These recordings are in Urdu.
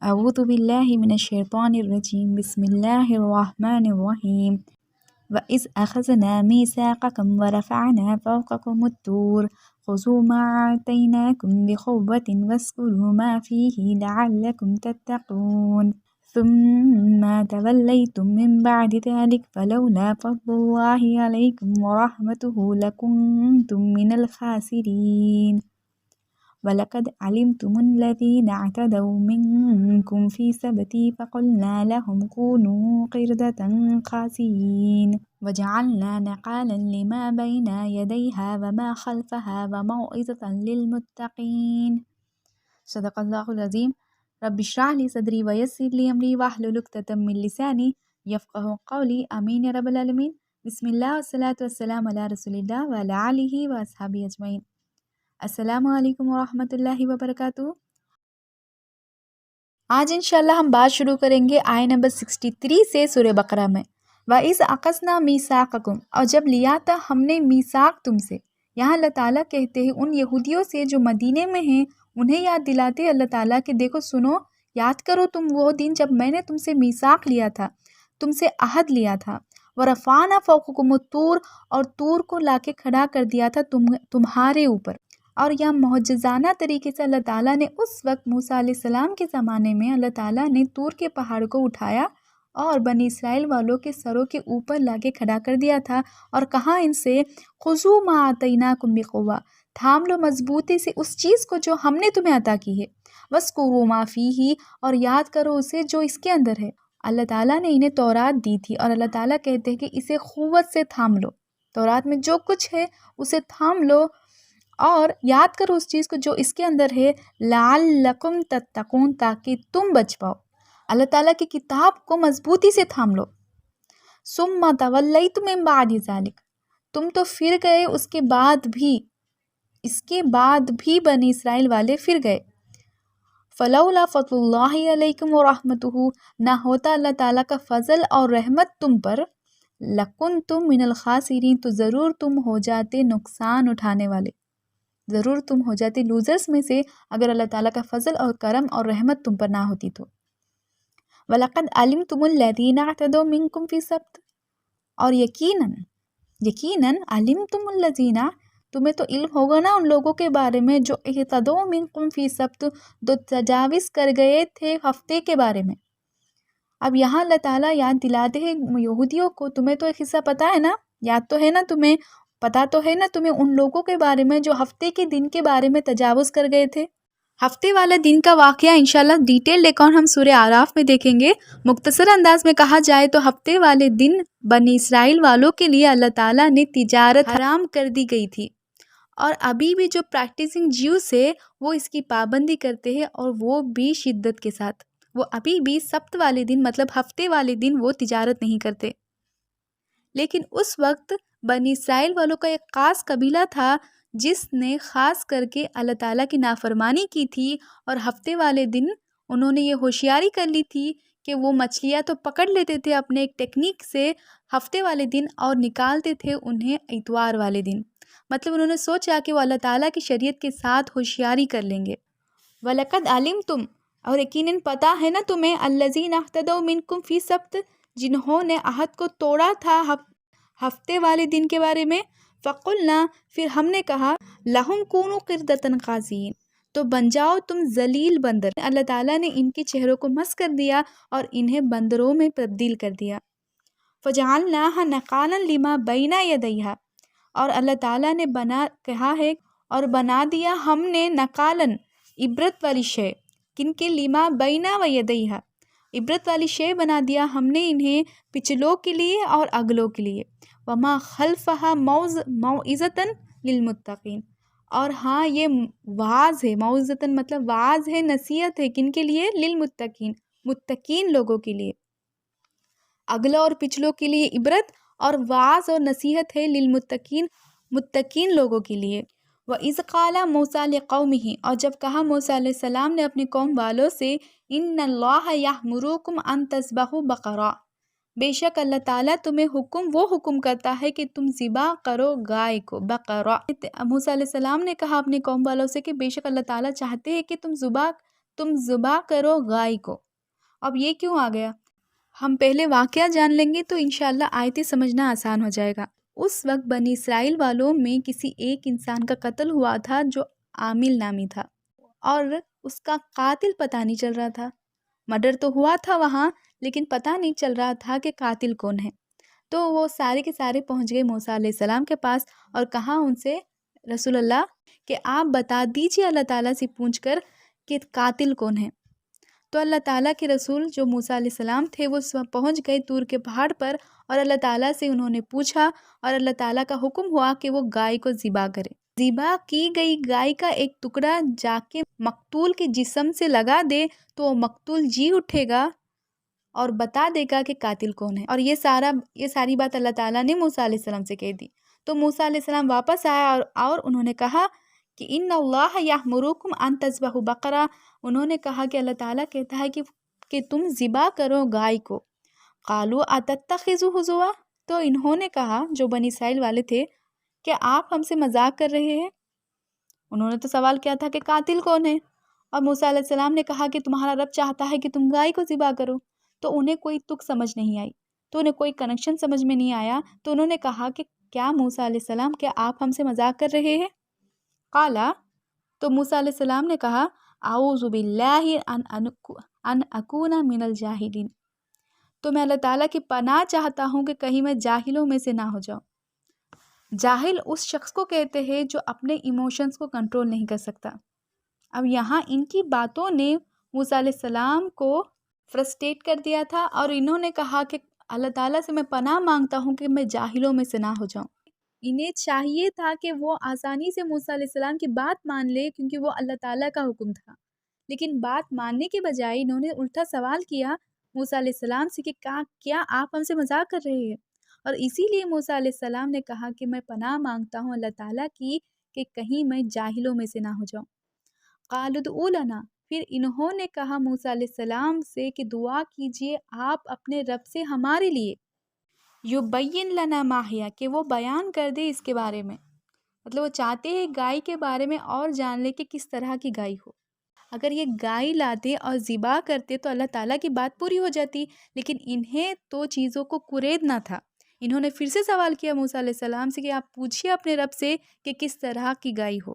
أعوذ بالله من الشيطان الرجيم بسم الله الرحمن الرحيم وإذ أخذنا ميثاقكم ورفعنا فوقكم الطور خذوا ما آتيناكم بقوة واذكروا ما فيه لعلكم تتقون ثم توليتم من بعد ذلك فلولا فضل الله عليكم ورحمته لكنتم من الخاسرين ولقد علمتم الذين اعتدوا منكم في السبت فقلنا لهم كونوا قردة خاسئين وجعلنا نقالا لما بين يديها وما خلفها وموعظة للمتقين صدق الله العظيم رب اشرح لي صدري ويسر لي أمري واحلل عقدة من لساني يفقهوا قولي آمين يا رب العالمين بسم الله والصلاة والسلام على رسول الله وعلى آله وأصحابه أجمعين السلام علیکم ورحمۃ اللہ وبرکاتہ۔ آج انشاءاللہ ہم بات شروع کریں گے آیت نمبر 63 سے سورہ بقرہ میں۔ وَإِذْ أَخَذْنَا مِيثَاقَكُمْ، اور جب لیا تھا ہم نے میثاق تم سے۔ یہاں اللہ تعالیٰ کہتے ہیں ان یہودیوں سے جو مدینے میں ہیں، انہیں یاد دلاتے اللہ تعالیٰ کہ دیکھو سنو، یاد کرو تم وہ دن جب میں نے تم سے میثاق لیا تھا، تم سے عہد لیا تھا۔ وَرَفَعْنَا فَوْقَكُمُ الطُّورَ، اور طور کو لا کے کھڑا کر دیا تھا تمہارے اوپر۔ اور یہاں معجزانہ طریقے سے اللہ تعالیٰ نے اس وقت موسیٰ علیہ السلام کے زمانے میں اللہ تعالیٰ نے طور کے پہاڑ کو اٹھایا اور بنی اسرائیل والوں کے سروں کے اوپر لا کے کھڑا کر دیا تھا اور کہا ان سے خُذُوا مَا آتَيْنَاكُمْ بِقُوَّةٍ، تھام لو مضبوطی سے اس چیز کو جو ہم نے تمہیں عطا کی ہے، وَاذْكُرُوا مَا فِيهِ، اور یاد کرو اسے جو اس کے اندر ہے۔ اللہ تعالیٰ نے انہیں تورات دی تھی اور اللہ تعالیٰ کہتے ہیں کہ اسے قوت سے تھام لو، تورات میں جو کچھ ہے اسے تھام لو اور یاد کرو اس چیز کو جو اس کے اندر ہے، لعلکم تتقون، تاکہ تم بچ پاؤ۔ اللہ تعالیٰ کی کتاب کو مضبوطی سے تھام لو۔ ثم تولیتم من بعد ذلک، تم تو پھر گئے اس کے بعد بھی بنی اسرائیل والے پھر گئے۔ فلولا فضل اللہ علیکم ورحمتہ، نہ ہوتا اللہ تعالیٰ کا فضل اور رحمت تم پر، لکنتم من الخاسرین، تو ضرور تم ہو جاتے نقصان اٹھانے والے، ضرور تم ہو جاتے لوزرز میں سے اگر اللہ تعالیٰ کا فضل اور کرم اور رحمت تم پر نہ ہوتی تو۔ وَلَقَدْ عَلِمْتُمُ الَّذِينَ اعْتَدَوْا مِنْكُمْ فِي السَّبْتِ، اور یقیناً علمتم الذین، تمہیں تو علم ہوگا نا ان لوگوں کے بارے میں جو اعتدوا منکم فی السبت، جو تجاوز کر گئے تھے ہفتے کے بارے میں۔ اب یہاں اللہ تعالیٰ یاد دلاتے ہیں یہودیوں کو، تمہیں تو ایک حصہ پتہ ہے نا، یاد تو ہے نا تمہیں، پتہ تو ہے نا تمہیں ان لوگوں کے بارے میں جو ہفتے کے دن کے بارے میں تجاوز کر گئے تھے۔ ہفتے والا دن کا واقعہ انشاءاللہ ڈیٹیل اکاؤنٹ ہم سورہ اعراف میں دیکھیں گے۔ مختصر انداز میں کہا جائے تو ہفتے والے دن بنی اسرائیل والوں کے لیے اللہ تعالیٰ نے تجارت حرام کر دی گئی تھی، اور ابھی بھی جو پریکٹسنگ جیوز ہے وہ اس کی پابندی کرتے ہیں، اور وہ بھی شدت کے ساتھ، وہ ابھی بھی سبت والے دن مطلب ہفتے والے دن وہ تجارت نہیں کرتے۔ لیکن اس وقت بنی اسرائیل والوں کا ایک خاص قبیلہ تھا جس نے خاص کر کے اللہ تعالیٰ کی نافرمانی کی تھی، اور ہفتے والے دن انہوں نے یہ ہوشیاری کر لی تھی کہ وہ مچھلیاں تو پکڑ لیتے تھے اپنے ایک ٹیکنیک سے ہفتے والے دن، اور نکالتے تھے انہیں اتوار والے دن، مطلب انہوں نے سوچا کہ وہ اللہ تعالیٰ کی شریعت کے ساتھ ہوشیاری کر لیں گے۔ وَلَقَدْ عَلِمْتُمْ، اور یقیناً پتہ ہے نا تمہیں، الَّذِينَ اعْتَدَوْا مِنْكُمْ فِي السَّبْتِ، جنہوں نے عہد کو توڑا تھا ہفتے والے دن کے بارے میں۔ فَقُلْنَا، پھر ہم نے کہا، لَهُمْ كُونُوا قِرْدَةً خَاسِئِينَ، تو بن جاؤ تم ذلیل بندر۔ اللہ تعالیٰ نے ان کے چہروں کو مسخ کر دیا اور انہیں بندروں میں تبدیل کر دیا۔ فَجَعَلْنَاهَا نَقَالًا لِمَا بَيْنَ يَدَيْهَا، اور اللہ تعالیٰ نے کہا ہے اور بنا دیا ہم نے نقالن، عبرت والی شے، کن کے، لما بینہ و یدیہا، عبرت والی شے بنا دیا ہم نے انہیں پچھلوں کے لیے اور اگلوں کے لیے۔ وما خلفہا موعظۃ للمتقین، اور ہاں یہ واعظ ہے، موعظۃ مطلب واعظ ہے، نصیحت ہے، کن کے لیے، للمتقین، متقین لوگوں کے لیے۔ اگلوں اور پچھلوں کے لیے عبرت اور واعظ اور نصیحت ہے، للمتقین، متقین لوگوں کے لیے۔ وَإِذْ قَالَ مُوسَىٰ لِقَوْمِهِ، اور جب کہا موسیٰ علیہ السلام نے اپنی قوم والوں سے، إِنَّ اللَّهَ يَأْمُرُكُمْ أَن تَذْبَحُوا بَقَرَةً، بے شک اللہ تعالیٰ تمہیں وہ حکم کرتا ہے کہ تم ذبح کرو گائے کو، بقرہ۔ موسیٰ علیہ السلام نے کہا اپنی قوم والوں سے کہ بے شک اللہ تعالیٰ چاہتے ہیں کہ تم ذبح کرو گائے کو۔ اب یہ کیوں آ گیا؟ ہم پہلے واقعہ جان لیں گے تو انشاءاللہ آیتیں سمجھنا آسان ہو جائے گا۔ اس وقت بنی اسرائیل والوں میں کسی ایک انسان کا قتل ہوا تھا جو عامل نامی تھا، اور اس کا قاتل پتہ نہیں چل رہا تھا۔ مرڈر تو ہوا تھا وہاں، لیکن پتہ نہیں چل رہا تھا کہ قاتل کون ہے۔ تو وہ سارے کے سارے پہنچ گئے موسیٰ علیہ السلام کے پاس اور کہا ان سے رسول اللہ کہ آپ بتا دیجئے اللہ تعالیٰ سے پوچھ کر کہ قاتل کون ہے۔ تو اللہ تعالیٰ کے رسول جو موسیٰ علیہ السلام تھے وہ پہنچ گئے طور کے پہاڑ پر، اور اللہ تعالیٰ سے انہوں نے پوچھا، اور اللہ تعالیٰ کا حکم ہوا کہ وہ گائے کو ذبح کرے۔ ذبح کی گئی گائے کا ایک ٹکڑا جا کے مقتول کے جسم سے لگا دے تو وہ مقتول جی اٹھے گا اور بتا دے گا کہ قاتل کون ہے۔ اور یہ ساری بات اللہ تعالیٰ نے موسیٰ علیہ السلام سے کہہ دی۔ تو موسیٰ علیہ السلام واپس آیا اور انہوں نے کہا کہ ان اللہ یأمرکم ان تذبحوا بقرہ، انہوں نے کہا کہ اللہ تعالیٰ کہتا ہے کہ تم ذبح کرو گائے کو۔ قالوا اتتخذوا ہزوا، تو انہوں نے کہا جو بنی اسرائیل والے تھے کہ آپ ہم سے مذاق کر رہے ہیں۔ انہوں نے تو سوال کیا تھا کہ قاتل کون ہے، اور موسیٰ علیہ السلام نے کہا کہ تمہارا رب چاہتا ہے کہ تم گائے کو ذبح کرو۔ تو انہیں کوئی تک سمجھ نہیں آئی، تو انہیں کوئی کنیکشن سمجھ میں نہیں آیا، تو انہوں نے کہا کہ کیا موسیٰ علیہ السلام کیا آپ ہم سے مذاق کر رہے ہیں؟ قالا، تو موسیٰ علیہ السلام نے کہا اعوذ باللہ ان اکون من الجاہلین، تو میں اللہ تعالیٰ کی پناہ چاہتا ہوں کہ کہیں میں جاہلوں میں سے نہ ہو جاؤں۔ جاہل اس شخص کو کہتے ہیں جو اپنے ایموشنز کو کنٹرول نہیں کر سکتا۔ اب یہاں ان کی باتوں نے موسیٰ علیہ السلام کو فرسٹریٹ کر دیا تھا، اور انہوں نے کہا کہ اللہ تعالیٰ سے میں پناہ مانگتا ہوں کہ میں جاہلوں میں سے نہ ہو جاؤں۔ انہیں چاہیے تھا کہ وہ آسانی سے موسیٰ علیہ السلام کی بات مان لے، کیونکہ وہ اللہ تعالیٰ کا حکم تھا، لیکن بات ماننے کے بجائے انہوں نے الٹا سوال کیا موسیٰ علیہ السلام سے کہ کیا آپ ہم سے مذاق کر رہے ہیں؟ اور اسی لیے موسیٰ علیہ السلام نے کہا کہ میں پناہ مانگتا ہوں اللہ تعالیٰ کی کہ کہیں میں جاہلوں میں سے نہ ہو جاؤں۔ قالوا ادع لنا، پھر انہوں نے کہا موسیٰ علیہ السلام سے کہ دعا کیجئے آپ اپنے رب سے ہمارے لیے، یبین لنا ما ہی، کہ وہ بیان کر دے اس کے بارے میں۔ مطلب وہ چاہتے ہیں گائے کے بارے میں اور جان لے کہ کس طرح کی گائے ہو۔ اگر یہ گائے لاتے اور ذبح کرتے تو اللہ تعالیٰ کی بات پوری ہو جاتی، لیکن انہیں تو چیزوں کو کریدنا تھا۔ انہوں نے پھر سے سوال کیا موسیٰ علیہ السلام سے کہ آپ پوچھئے اپنے رب سے کہ کس طرح کی گائے ہو۔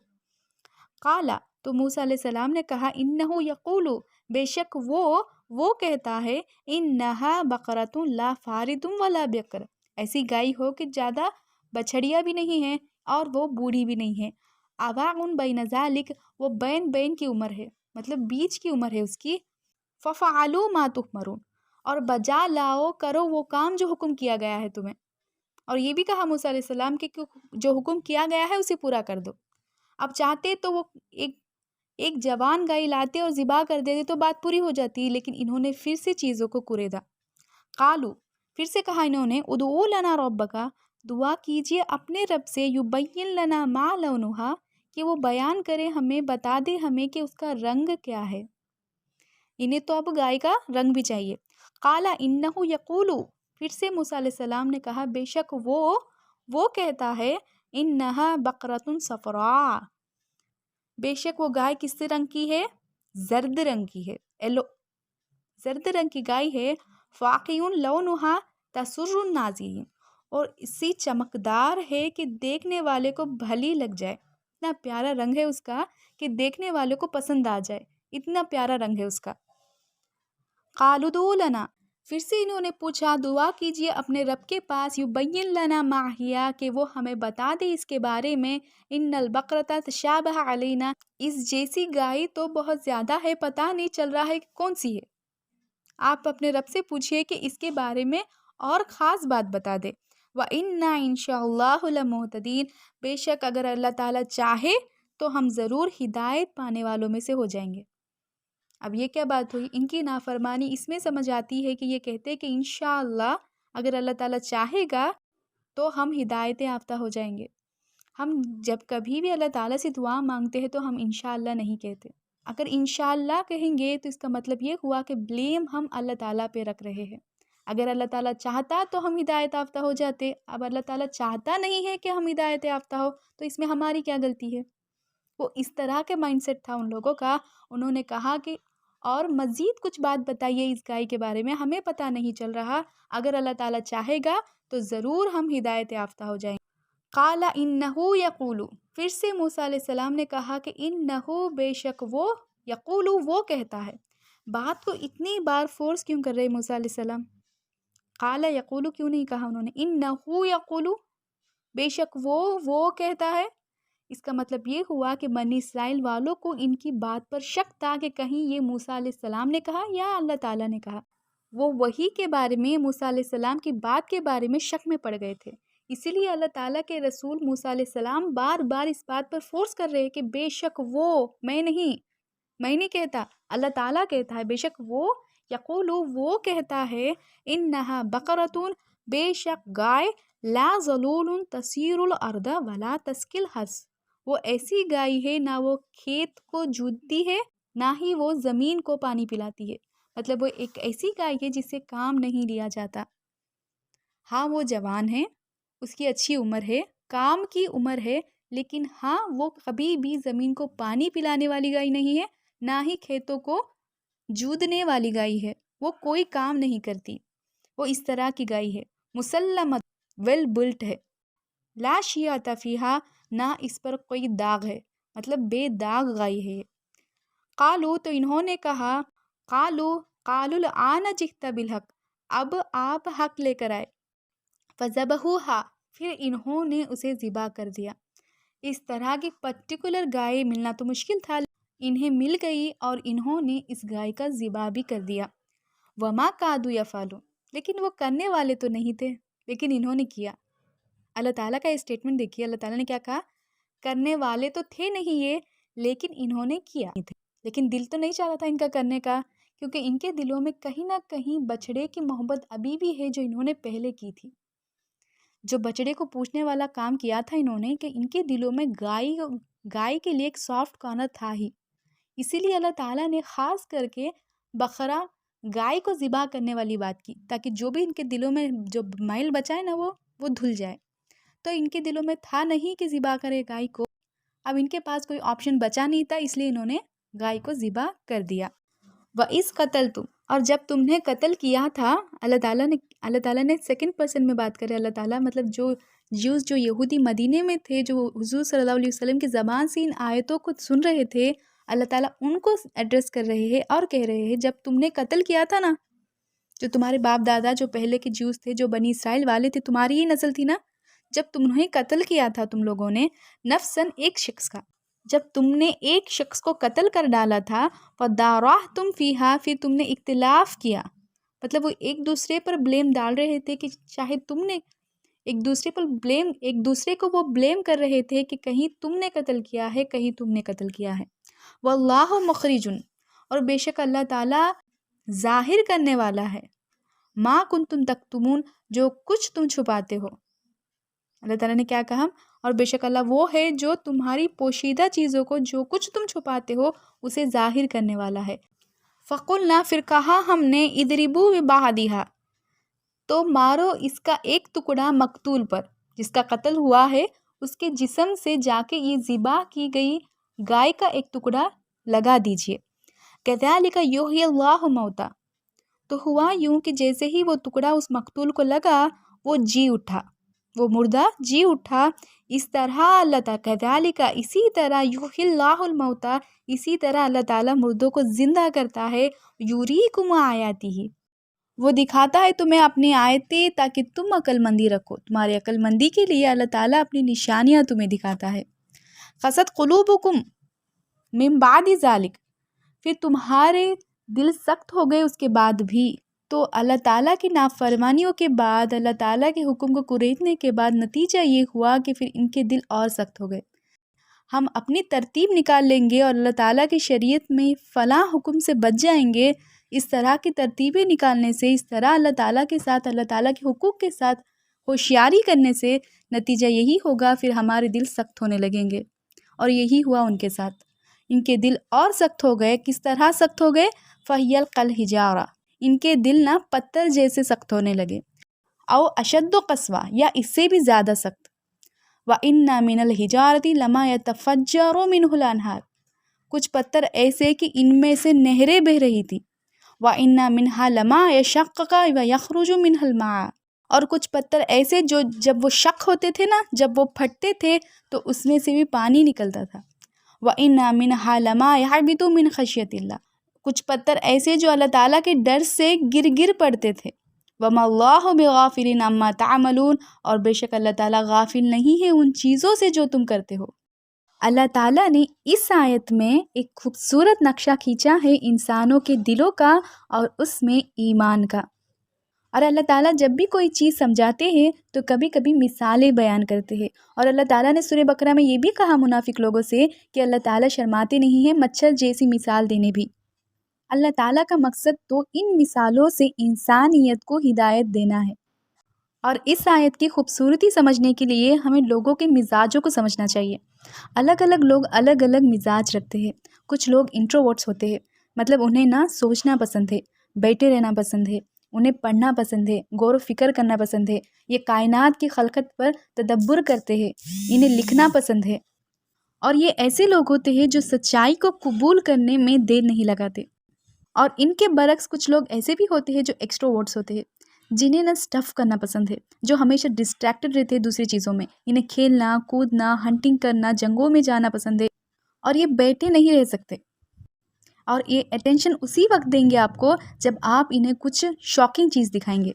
قالا، تو موسیٰ علیہ السلام نے کہا انہو یقول، بے شک وہ کہتا ہے انہا بقرۃ لا فارض ولا بکر، ایسی گائے ہو کہ زیادہ بچھڑیا بھی نہیں ہے اور وہ بوڑھی بھی نہیں ہے، اواعن بین ذالک، وہ بین کی عمر ہے، مطلب بیچ کی عمر ہے اس کی، ففعلوا ما تؤمرون، اور بجا لاؤ کرو وہ کام جو حکم کیا گیا ہے تمہیں۔ اور یہ بھی کہا موسیٰ علیہ السلام کہ جو حکم کیا گیا ہے اسے پورا کر دو۔ اب چاہتے تو وہ ایک جوان گائے لاتے اور ذبح کر دیتے تو بات پوری ہو جاتی، لیکن انہوں نے پھر سے چیزوں کو کریدا۔ قالو، پھر سے کہا انہوں نے ادعو لنا ربک، دعا کیجئے اپنے رب سے، یبین لنا ما لونہا، کہ وہ بیان کرے ہمیں، بتا دے ہمیں کہ اس کا رنگ کیا ہے۔ انہیں تو اب گائے کا رنگ بھی چاہیے۔ قالا انہو یقول، پھر سے موسیٰ علیہ السلام نے کہا بے شک وہ کہتا ہے انہا بقرۃ صفراء، بے شک وہ گائے کس رنگ کی ہے؟ زرد رنگ کی ہے، زرد رنگ کی گائے ہے، فاقع لونہا تسر الناظرین، اور اسی چمکدار ہے کہ دیکھنے والے کو بھلی لگ جائے، اتنا پیارا رنگ ہے اس کا کہ دیکھنے والے کو پسند آ جائے، اتنا پیارا رنگ ہے اس کا۔ قالوا ادعوا لنا، پھر سے انہوں نے پوچھا دعا کیجئے اپنے رب کے پاس، یبین لنا ما ہی، کہ وہ ہمیں بتا دے اس کے بارے میں، ان البقرۃ تشابہ علینا، اس جیسی گائے تو بہت زیادہ ہے، پتہ نہیں چل رہا ہے کہ کون سی ہے۔ آپ اپنے رب سے پوچھئے کہ اس کے بارے میں اور خاص بات بتا دے۔ وَإِنَّا إِن شَاءَ اللَّهُ لَمُهْتَدِينَ، بے شک اگر اللہ تعالیٰ چاہے تو ہم ضرور ہدایت پانے والوں میں سے ہو جائیں گے۔ اب یہ کیا بات ہوئی؟ ان کی نافرمانی اس میں سمجھ آتی ہے کہ یہ کہتے کہ انشاءاللہ اگر اللہ تعالیٰ چاہے گا تو ہم ہدایت یافتہ ہو جائیں گے۔ ہم جب کبھی بھی اللہ تعالیٰ سے دعا مانگتے ہیں تو ہم انشاءاللہ نہیں کہتے۔ اگر انشاءاللہ کہیں گے تو اس کا مطلب یہ ہوا کہ بلیم ہم اللہ تعالیٰ پہ رکھ رہے ہیں۔ اگر اللہ تعالیٰ چاہتا تو ہم ہدایت یافتہ ہو جاتے، اب اللہ تعالیٰ چاہتا نہیں ہے کہ ہم ہدایت یافتہ ہو تو اس میں ہماری کیا غلطی ہے؟ وہ اس طرح کے مائنڈ سیٹ تھا ان لوگوں کا۔ انہوں نے کہا کہ اور مزید کچھ بات بتائیے اس گائے کے بارے میں، ہمیں پتہ نہیں چل رہا، اگر اللہ تعالیٰ چاہے گا تو ضرور ہم ہدایت یافتہ ہو جائیں گے۔ قال انہو یقول، پھر سے موسیٰ علیہ السلام نے کہا کہ انہو بے شک وہ، یقول وہ کہتا ہے۔ بات کو اتنی بار فورس کیوں کر رہے موسیٰ علیہ السلام؟ قال یقول کیوں نہیں کہا انہوں نے؟ انہو یقول، بے شک وہ کہتا ہے۔ اس کا مطلب یہ ہوا کہ بنی اسرائیل والوں کو ان کی بات پر شک تھا کہ کہیں یہ موسیٰ علیہ السلام نے کہا یا اللہ تعالیٰ نے کہا۔ وہ وحی کے بارے میں، موسیٰ علیہ السلام کی بات کے بارے میں شک میں پڑ گئے تھے، اسی لیے اللہ تعالیٰ کے رسول موسیٰ علیہ السلام بار بار اس بات پر فورس کر رہے کہ بے شک میں نہیں کہتا، اللہ تعالیٰ کہتا ہے، بے شک وہ، یقول وہ کہتا ہے، انہا بقرتون، بے شک گائے، لا ذلول تسیر الارض ولا تسقی الحرث، وہ ایسی گائے ہے نہ وہ کھیت کو جوتتی ہے نہ ہی وہ زمین کو پانی پلاتی ہے، مطلب وہ ایک ایسی گائے ہے جس سے کام نہیں لیا جاتا۔ ہاں وہ جوان ہے، اس کی اچھی عمر ہے، کام کی عمر ہے، لیکن ہاں وہ کبھی بھی زمین کو پانی پلانے والی گائے نہیں ہے، نہ ہی کھیتوں کو جودنے والی گائے ہے، وہ کوئی کام نہیں کرتی، وہ اس طرح کی گائے ہے۔ مسلمت، ویل بلٹ ہے، لا شیعۃ فیہا، نہ اس پر کوئی داغ ہے، مطلب بے داغ گائے ہے۔ قالو، تو انہوں نے کہا، قالو الآن جئت بالحق، اب آپ حق لے کر آئے۔ فذبحوہا، پھر انہوں نے اسے ذبح کر دیا۔ اس طرح کی پرٹیکولر گائے ملنا تو مشکل تھا، انہیں مل گئی اور انہوں نے اس گائے کا ذبح بھی کر دیا۔ وما کادوا یفعلون، لیکن وہ کرنے والے تو نہیں تھے، لیکن انہوں نے کیا۔ اللہ تعالیٰ کا یہ اسٹیٹمنٹ دیکھیے، اللہ تعالیٰ نے کیا کہا؟ کرنے والے تو تھے نہیں یہ، لیکن انہوں نے کیا، لیکن دل تو نہیں چاہ رہا تھا ان کا کرنے کا، کیونکہ ان کے دلوں میں کہیں نہ کہیں بچڑے کی محبت ابھی بھی ہے جو انہوں نے پہلے کی تھی، جو بچڑے کو پوچھنے والا کام کیا تھا انہوں نے، کہ ان کے دلوں میں گائے کے لیے ایک سافٹ کارنر تھا ہی، اسی لیے اللہ تعالیٰ نے خاص کر کے بقرہ گائے کو ذبح کرنے والی بات کی، تاکہ جو بھی ان کے دلوں میں جو مائل بچا ہے نا وہ دھل جائے۔ تو ان کے دلوں میں تھا نہیں کہ ذبح کرے گائے کو، اب ان کے پاس کوئی آپشن بچا نہیں تھا، اس لیے انہوں نے گائے کو ذبح کر دیا۔ وَإِذْ قَتَلْتُمْ، اور جب تم نے قتل کیا تھا، اللہ تعالیٰ نے سیکنڈ پرسن میں بات کرے، اللہ تعالیٰ مطلب جو یہودی مدینے میں تھے، جو حضور صلی اللہ علیہ وسلم کی زبان سے ان آیتوں کو سن رہے تھے، اللہ تعالیٰ ان کو ایڈریس کر رہے ہیں اور کہہ رہے ہیں، جب تم نے قتل کیا تھا نا، جو تمہارے باپ دادا جو پہلے کے جیوز تھے، جو بنی اسرائیل والے تھے، تمہاری ہی نسل تھی نا، جب تمہیں قتل کیا تھا تم لوگوں نے، نفسن، ایک شخص کا، جب تم نے ایک شخص کو قتل کر ڈالا تھا، فَدَارَأْتُمْ فِيهَا، پھر تم نے اختلاف کیا، مطلب وہ ایک دوسرے پر بلیم ڈال رہے تھے کہ شاید تم نے ایک دوسرے کو وہ بلیم کر رہے تھے کہ کہیں تم نے قتل کیا ہے، کہیں تم نے قتل کیا ہے۔ وَاللَّهُ مُخْرِجٌ، اور بے شک اللہ تعالیٰ ظاہر کرنے والا ہے، مَا كُنْتُمْ تَكْتُمُونَ، جو کچھ تم چھپاتے ہو۔ اللہ تعالیٰ نے کیا کہا؟ اور بے شک اللہ وہ ہے جو تمہاری پوشیدہ چیزوں کو، جو کچھ تم چھپاتے ہو، اسے ظاہر کرنے والا ہے۔ فَقُلْنَا، پھر کہا ہم نے، اِضْرِبُوا بِبَعْضِهَا، تو مارو اس کا ایک ٹکڑا مقتول پر، جس کا قتل ہوا ہے اس کے جسم سے جا کے یہ ذبح کی گئی گائے کا ایک ٹکڑا لگا دیجئے۔ كَذَلِكَ يُحْيِي اللَّهُ الْمَوْتَىٰ، تو ہوا یوں کہ جیسے ہی وہ ٹکڑا اس مقتول کو لگا، وہ جی اٹھا، وہ مردہ جی اٹھا، اس طرح اللہ تعالیٰ، كَذَلِكَ، اسی طرح، يُحْيِي اللَّهُ الْمَوْتَىٰ، اسی طرح اللہ تعالیٰ مردوں کو زندہ کرتا ہے، يُرِيكُمْ آيَاتِهِ، وہ دکھاتا ہے تمہیں اپنی آیتیں تاکہ تم عقل مندی رکھو، تمہاری عقل مندی کے لیے اللہ تعالیٰ اپنی نشانیاں تمہیں دکھاتا ہے۔ قَسَتْ قُلُوبُكُمْ مِن بَعْدِ ذَلِكَ، پھر تمہارے دل سخت ہو گئے اس کے بعد بھی، تو اللہ تعالیٰ کی نافرمانیوں کے بعد، اللہ تعالیٰ کے حکم کو کریدنے کے بعد نتیجہ یہ ہوا کہ پھر ان کے دل اور سخت ہو گئے۔ ہم اپنی ترتیب نکال لیں گے اور اللہ تعالیٰ کی شریعت میں فلاں حکم سے بچ جائیں گے، اس طرح کی ترتیبیں نکالنے سے، اس طرح اللہ تعالیٰ کے ساتھ، اللہ تعالیٰ کے حقوق کے ساتھ ہوشیاری کرنے سے نتیجہ یہی ہوگا، پھر ہمارے دل سخت ہونے لگیں گے، اور یہی ہوا ان کے ساتھ، ان کے دل اور سخت ہو گئے۔ کس طرح سخت ہو گئے؟ فَهِيَ كَالْحِجَارَةِ، ان کے دل نہ پتھر جیسے سخت ہونے لگے، او اشد قسوہ، یا اس سے بھی زیادہ سخت۔ وَإِنَّ مِنَ الْحِجَارَةِ لَمَا يَتَفَجَّرُ مِنْهُ الْأَنْهَارُ، کچھ پتھر ایسے کہ ان میں سے نہریں بہہ رہی تھی، وَإِنَّ مِنْهَا لَمَا يَشَقَّقَ وَيَخْرُجُ مِنْهَا الْمَاءُ، اور کچھ پتھر ایسے جو جب وہ شق ہوتے تھے نا، جب وہ پھٹتے تھے تو اس میں سے بھی پانی نکلتا تھا۔ وَإِنَّ مِنْهَا لَمَا يَهْبِطُ مِنْ خَشْيَةِ اللَّهِ، کچھ پتھر ایسے جو اللہ تعالیٰ کے ڈر سے گر پڑتے تھے۔ وَمَا اللَّهُ بِغَافِلٍ عَمَّا تَعْمَلُونَ، اور بے شک اللہ تعالیٰ غافل نہیں ہے ان چیزوں سے جو تم کرتے ہو۔ اللہ تعالیٰ نے اس آیت میں ایک خوبصورت نقشہ کھینچا ہے انسانوں کے دلوں کا اور اس میں ایمان کا۔ اور اللہ تعالیٰ جب بھی کوئی چیز سمجھاتے ہیں تو کبھی کبھی مثالیں بیان کرتے ہیں، اور اللہ تعالیٰ نے سورہ بقرہ میں یہ بھی کہا منافق لوگوں سے کہ اللہ تعالیٰ شرماتے نہیں ہیں مچھر جیسی مثال دینے بھی۔ اللہ تعالیٰ کا مقصد تو ان مثالوں سے انسانیت کو ہدایت دینا ہے۔ اور اس آیت کی خوبصورتی سمجھنے کے لیے ہمیں لوگوں کے مزاجوں کو سمجھنا چاہیے۔ الگ الگ لوگ الگ الگ مزاج رکھتے ہیں۔ کچھ لوگ انٹروورٹس ہوتے ہیں، مطلب انہیں نہ سوچنا پسند ہے، بیٹھے رہنا پسند ہے، انہیں پڑھنا پسند ہے، غور و فکر کرنا پسند ہے، یہ کائنات کی خلقت پر تدبر کرتے ہیں، انہیں لکھنا پسند ہے۔ اور یہ ایسے لوگ ہوتے ہیں جو سچائی کو قبول کرنے میں دیر نہیں لگاتے۔ اور ان کے برعکس کچھ لوگ ایسے بھی ہوتے ہیں جو ایکسٹروورٹس ہوتے ہیں، جنہیں نہ اسٹف کرنا پسند ہے، جو ہمیشہ ڈسٹریکٹڈ رہتے ہیں دوسری چیزوں میں، انہیں کھیلنا، کودنا، ہنٹنگ کرنا، جنگوں میں جانا پسند ہے، اور یہ بیٹھے نہیں رہ سکتے۔ اور یہ اٹینشن اسی وقت دیں گے آپ کو جب آپ انہیں کچھ شاکنگ چیز دکھائیں گے۔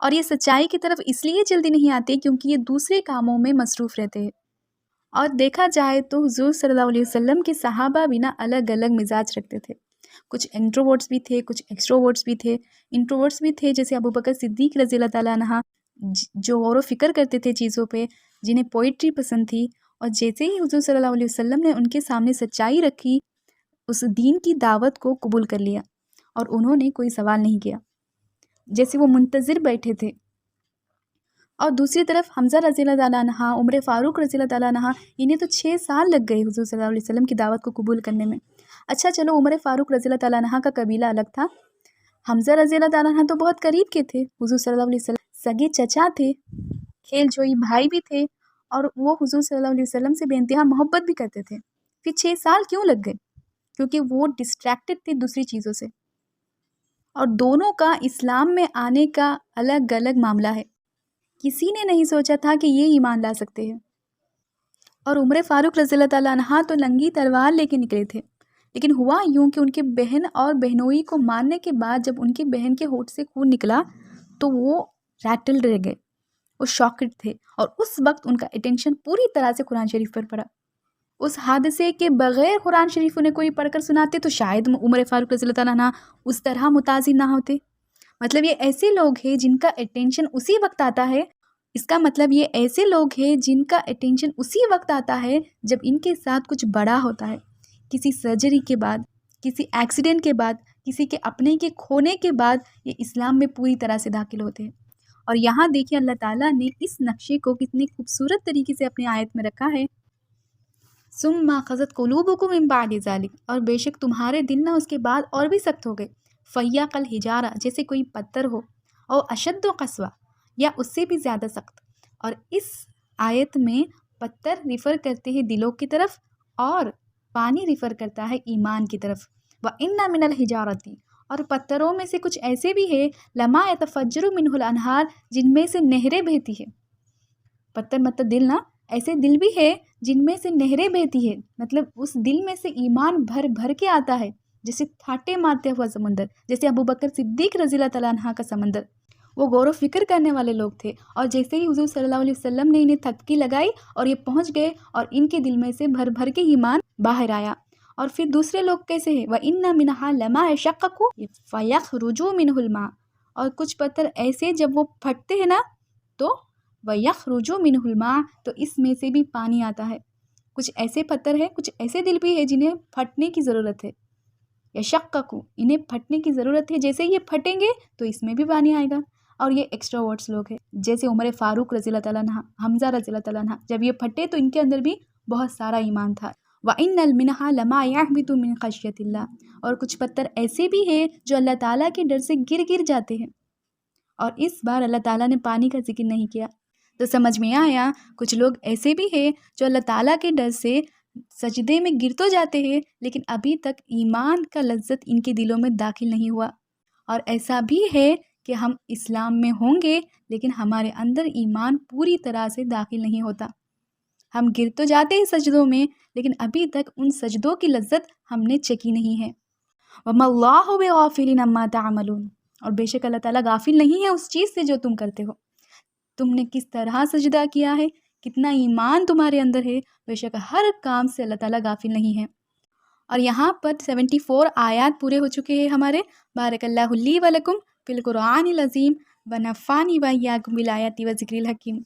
اور یہ سچائی کی طرف اس لیے جلدی نہیں آتے کیونکہ یہ دوسرے کاموں میں مصروف رہتے ہیں۔ اور دیکھا جائے تو حضور صلی اللہ علیہ وسلم کے صحابہ بھی نا الگ الگ مزاج رکھتے تھے۔ کچھ انٹروورٹس بھی تھے، کچھ ایکسٹروورٹس بھی تھے۔ انٹروورٹس بھی تھے جیسے ابو بکر صدیق رضی اللہ تعالیٰ عنہ، جو غور و فکر کرتے تھے چیزوں پہ، جنہیں پوئٹری پسند تھی، اور جیسے ہی حضور صلی اللہ علیہ وسلم نے ان کے سامنے سچائی رکھی، اس دین کی دعوت کو قبول کر لیا اور انہوں نے کوئی سوال نہیں کیا، جیسے وہ منتظر بیٹھے تھے۔ اور دوسری طرف حمزہ رضی اللہ تعالیٰ عنہ، عمر فاروق رضی اللہ تعالیٰ عنہ، انہیں تو 6 سال لگ گئے حضور صلی اللہ علیہ وسلم کی دعوت کو قبول کرنے میں۔ اچھا چلو، عمر فاروق رضی اللہ تعالیٰ عنہ کا قبیلہ الگ تھا، حمزہ رضی اللہ تعالیٰ عنہ تو بہت قریب کے تھے، حضور صلی اللہ علیہ وسلم سگے چچا تھے، کھیل جوئی بھائی بھی تھے، اور وہ حضور صلی اللہ علیہ وسلم سے بے انتہا محبت بھی کرتے تھے۔ پھر 6 سال کیوں لگ گئے؟ کیونکہ وہ ڈسٹریکٹڈ تھے دوسری چیزوں سے۔ اور دونوں کا اسلام میں آنے کا الگ الگ معاملہ ہے، کسی نے نہیں سوچا تھا کہ یہ ایمان لا سکتے ہیں۔ اور عمر فاروق رضی اللہ تعالیٰ عنہ تو ننگی تلوار لے کے نکلے تھے، لیکن ہوا یوں کہ ان کے بہن اور بہنوئی کو مارنے کے بعد جب ان کی بہن کے ہونٹ سے خون نکلا تو وہ ریٹل رہ گئے، وہ شاکڈ تھے، اور اس وقت ان کا اٹینشن پوری طرح سے قرآن شریف پر پڑا۔ اس حادثے کے بغیر قرآن شریف انہیں کوئی پڑھ کر سناتے تو شاید عمر فاروق رضی اللہ تعالیٰ عنہ اس طرح متاثر نہ ہوتے۔ مطلب یہ ایسے لوگ ہیں جن کا اٹینشن اسی وقت آتا ہے، اس کا مطلب یہ ایسے لوگ ہیں جن کا اٹینشن اسی وقت آتا ہے جب ان کے ساتھ کچھ بڑا ہوتا ہے، کسی سرجری کے بعد، کسی ایکسیڈنٹ کے بعد، کسی کے اپنے کے کھونے کے بعد، یہ اسلام میں پوری طرح سے داخل ہوتے ہیں۔ اور یہاں دیکھیں اللہ تعالیٰ نے اس نقشے کو کتنے خوبصورت طریقے سے اپنی آیت میں رکھا ہے۔ ثم اخذت قلوبکم من بعد ذلک، اور بے شک تمہارے دل نہ اس کے بعد اور بھی سخت ہو گئے، فہی کالحجارہ، جیسے کوئی پتھر ہو، او اشد قسوہ، یا اس سے بھی زیادہ سخت۔ اور اس آیت میں پتھر ریفر کرتے ہیں دلوں کی طرف، اور پانی ریفر کرتا ہے ایمان کی طرف۔ وَإِنَّ مِنَ الْحِجَارَةِ، اور پتھروں میں سے کچھ ایسے بھی ہیں، لَمَا يَتَفَجَّرُ مِنْهُ الْأَنْهَارُ، جن میں سے نہریں بہتی ہیں۔ پتھر مطلب دل نا، ایسے دل بھی ہے جن میں سے نہریں بہتی ہے، مطلب اس دل میں سے ایمان بھر بھر کے آتا ہے، جیسے تھاٹے مارتے ہوا سمندر، جیسے ابو بکر صدیق رضی اللہ تعالیٰ عنہ کا سمندر۔ وہ غور و فکر کرنے والے لوگ تھے، اور جیسے ہی حضور صلی اللہ علیہ وسلم نے انہیں تھپکی لگائی اور یہ پہنچ گئے، اور ان کے دل میں سے بھر بھر کے ایمان باہر آیا۔ اور پھر دوسرے لوگ کیسے ہیں؟ وَإِنَّ مِنْهَا لَمَا يَشَقَّقُ فَيَخْرُجُ مِنْهُ الْمَاءُ، اور کچھ پتھر ایسے جب وہ پھٹتے ہیں نا تو وَيَخْرُجُ مِنْهُ الْمَاءُ، تو اس میں سے بھی پانی آتا ہے۔ کچھ ایسے پتھر ہیں، کچھ ایسے دل بھی ہے جنہیں پھٹنے کی ضرورت ہے، یشقق، انہیں پھٹنے کی ضرورت ہے، جیسے یہ پھٹیں گے تو اس میں بھی پانی آئے گا۔ اور یہ ایکسٹراورٹس لوگ ہیں، جیسے عمر فاروق رضی اللہ تعالیٰ عنہ، حمزہ رضی اللہ تعالیٰ عنہ، جب یہ پھٹے تو ان کے اندر بھی بہت سارا ایمان تھا۔ وَإِنَّ مِنْهَا لَمَا يَهْبِطُ مِنْ خَشْيَةِ اللَّهِ، اور کچھ پتھر ایسے بھی ہیں جو اللہ تعالیٰ کے ڈر سے گر جاتے ہیں۔ اور اس بار اللہ تعالیٰ نے پانی کا ذکر نہیں کیا، تو سمجھ میں آیا کچھ لوگ ایسے بھی ہیں جو اللہ تعالیٰ کے ڈر سے سجدے میں گر تو جاتے ہیں لیکن ابھی تک ایمان کا لذت ان کے دلوں میں داخل نہیں ہوا۔ اور ایسا بھی ہے کہ ہم اسلام میں ہوں گے لیکن ہمارے اندر ایمان پوری طرح سے داخل نہیں ہوتا۔ ہم گر تو جاتے ہیں سجدوں میں لیکن ابھی تک ان سجدوں کی لذت ہم نے چکھی نہیں ہے۔ وَمَا اللَّهُ بِغَافِلٍ عَمَّا تَعْمَلُونَ، اور بے شک اللہ تعالیٰ غافل نہیں ہے اس چیز سے جو تم کرتے ہو۔ تم نے کس طرح سجدہ کیا ہے، کتنا ایمان تمہارے اندر ہے، بے شک ہر کام سے اللہ تعالیٰ غافل نہیں ہے۔ اور یہاں پر 74 آیات پورے ہو چکے ہیں ہمارے۔ بارک اللہ لی و لکم فی القرآن العظیم ونفعنی و ایاکم بالآیات و ذکر الحکیم۔